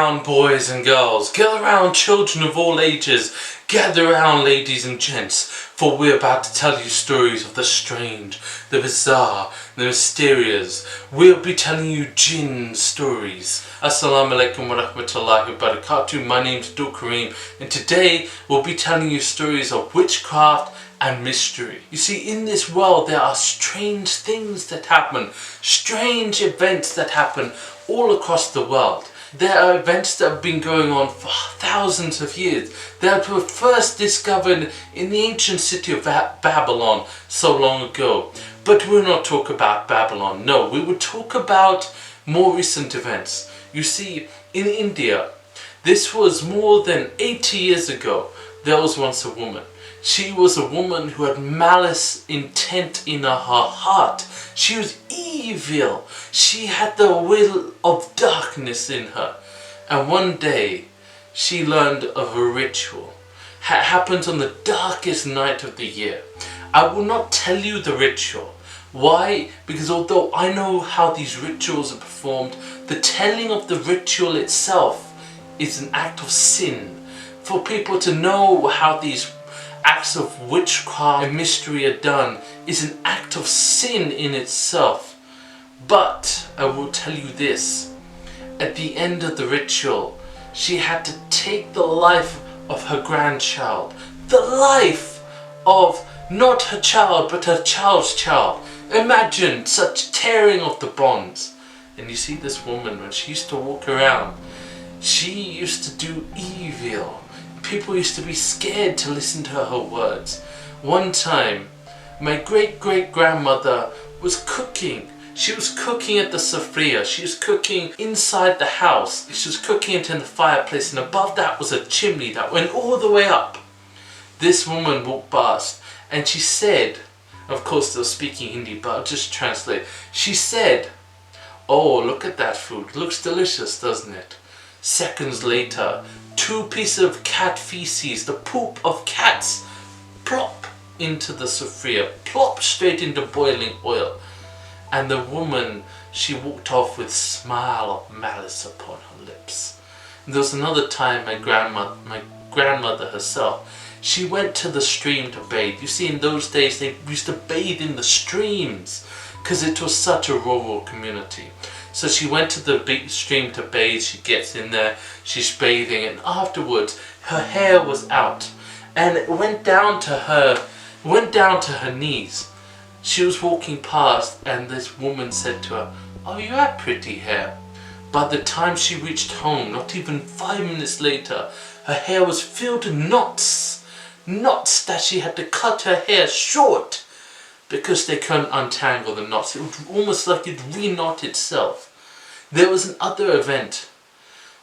round, boys and girls, gather round, children of all ages, gather round, ladies and gents, for we're about to tell you stories of the strange, the bizarre, the mysterious. We'll be telling you jinn stories. Assalamu alaikum wa rahmatullahi wa barakatuh. My name's Abdul Kareem, and today we'll be telling you stories of witchcraft and mystery. You see, in this world there are strange things that happen, strange events that happen all across the world. There are events that have been going on for thousands of years, that were first discovered in the ancient city of Babylon so long ago. But we'll not talk about Babylon, no, we will talk about more recent events. You see, in India, this was more than 80 years ago, there was once a woman. She was a woman who had malice intent in her heart. She was evil. She had the will of darkness in her. And one day, she learned of a ritual. It happened on the darkest night of the year. I will not tell you the ritual. Why? Because although I know how these rituals are performed, the telling of the ritual itself is an act of sin. For people to know how these acts of witchcraft and mystery are done is an act of sin in itself. But I will tell you this, at the end of the ritual, she had to take the life of her grandchild, the life of not her child but her child's child. Imagine such tearing of the bonds. And you see, this woman, when she used to walk around, she used to do evil. People used to be scared to listen to her words. One time, my great-great-grandmother was cooking. She was cooking at the safriya. She was cooking inside the house. She was cooking it in the fireplace, and above that was a chimney that went all the way up. This woman walked past, and she said, of course they were speaking Hindi, but I'll just translate. She said, "Oh, look at that food. Looks delicious, doesn't it?" Seconds later, 2 pieces of cat feces, the poop of cats, plop into the safriya, plop straight into boiling oil. And the woman, she walked off with a smile of malice upon her lips. And there was another time my grandmother herself, she went to the stream to bathe. You see, in those days they used to bathe in the streams because it was such a rural community. So she went to the big stream to bathe. She gets in there, she's bathing, and afterwards her hair was out and it went down to her knees. She was walking past and this woman said to her, "Oh, you have pretty hair." By the time she reached home, not even 5 minutes later, her hair was filled with knots that she had to cut her hair short because they couldn't untangle the knots. It was almost like it re-knot itself. There was another event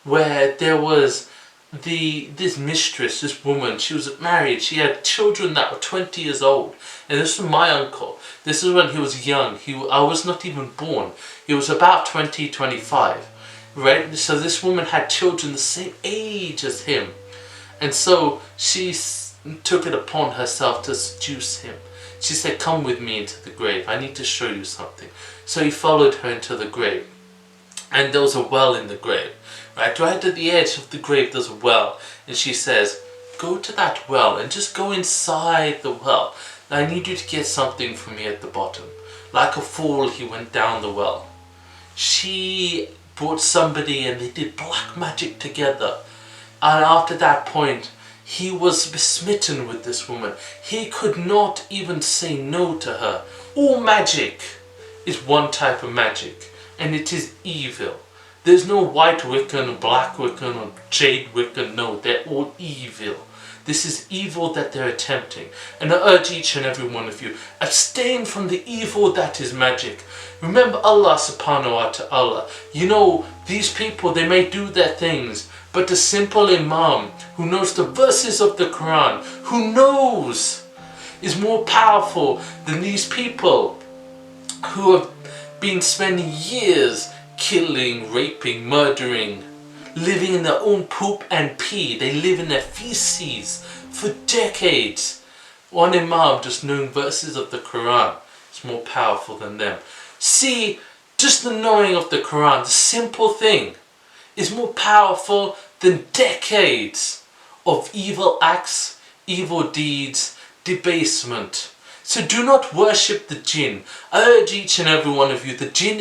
where there was this mistress, this woman, she was married, she had children that were 20 years old. And this was my uncle. This is when he was young. I was not even born. He was about 20, 25. Right? So this woman had children the same age as him. And so she took it upon herself to seduce him. She said, "Come with me into the grave. I need to show you something." So he followed her into the grave. And there was a well in the grave. Right at the edge of the grave there's a well. And she says, "Go to that well and just go inside the well. I need you to get something for me at the bottom." Like a fool, he went down the well. She brought somebody and they did black magic together. And after that point, he was smitten with this woman. He could not even say no to her. All magic is one type of magic, and it is evil. There's no white Wiccan or black Wiccan or jade Wiccan. No, they're all evil. This is evil that they're attempting. And I urge each and every one of you, abstain from the evil that is magic. Remember Allah subhanahu wa ta'ala. You know, these people, they may do their things, but the simple imam who knows the verses of the Quran, who knows, is more powerful than these people who have been spending years killing, raping, murdering, living in their own poop and pee. They live in their feces for decades. One imam just knowing verses of the Quran is more powerful than them. See, just the knowing of the Quran, the simple thing, is more powerful than decades of evil acts, evil deeds, debasement. So do not worship the jinn. I urge each and every one of you, the jinn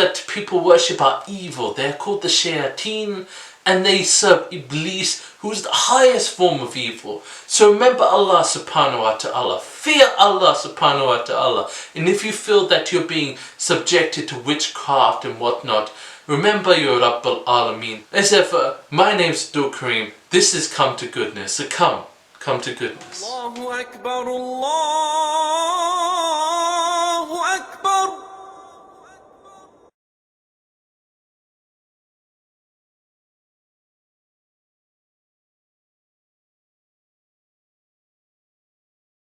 that people worship are evil. They're called the shayateen, and they serve Iblis, who is the highest form of evil. So remember Allah subhanahu wa ta'ala. Fear Allah subhanahu wa ta'ala. And if you feel that you're being subjected to witchcraft and whatnot, remember your Rabbul Alameen. As ever, my name's Abdul Kareem. This is Come to Goodness. So come to goodness. Allahu Akbar, Allah.